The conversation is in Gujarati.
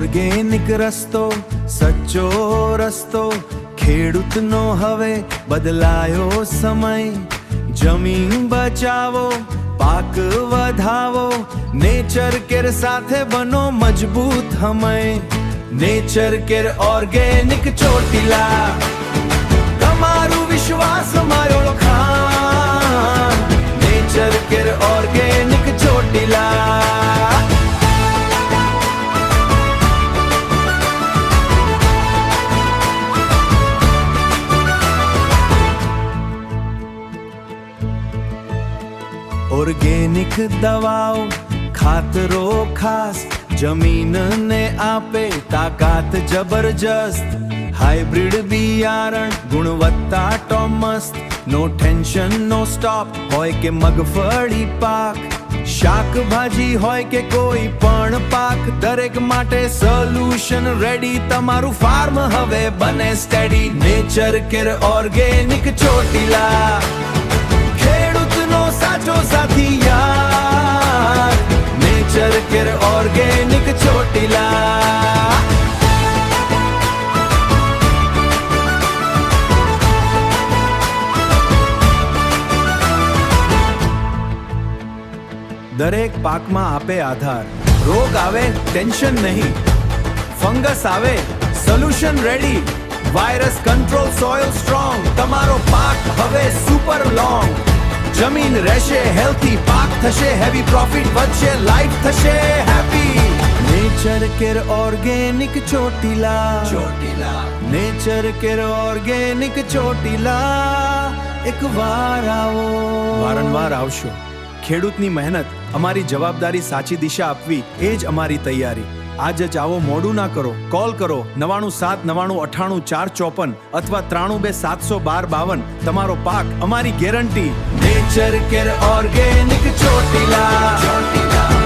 ઓર્ગેનિક રસ્તો, સચ્ચો રસ્તો, ખેડૂતનો હવે બદલાયો સમય। જમીન બચાવો, પાક વધાવો, નેચર કેર સાથે બનો મજબૂત હમય। નેચર કેર ઓર્ગેનિક ચોટીલા, તમારું વિશ્વાસ મારો Khan. Nature care organic Chotila. Organic દવાઓ, ખાતરો ખાસ, જમીનને આપે તાકાત જબરજસ્ત। હાઇબ્રિડ બિયારણ, ગુણવત્તા ટોપ મસ્ત, નો ટેન્શન નો સ્ટોપ, હોય કે મગફળી પાક, શાકભાજી હોય કે કોઈ પણ પાક, દરેક માટે સોલ્યુશન રેડી, તમારું ફાર્મ હવે બને steady. Nature care organic Chotila, ખેડૂતનો સાચો સાથી યાર। Nature care organic Chotila. દરેક પાકમાં આપે આધાર, રોગ આવે ટેન્શન નહીં, ફંગસ આવે solution ready, virus control, soil strong, તમારો પાક હવે સુપર લોંગ। જમીન રહેશે હેલ્થી, પાક થશે હેવી, પ્રોફિટ વધશે, લાઈફ થશે happy. Nature care organic Chotila, nature care organic Chotila. એક વાર આવો, વારંવાર આવશો। ખેડૂતની મહેનત, અમારી જવાબદારી, સાચી દિશા આપવી એ જ અમારી તૈયારી। આજ જ આવો, મોડું ના કરો, કોલ કરો 97 99 98 454 અથવા 93 2 712 52। તમારો પાક અમારી guarantee. Nature care organic Chotila.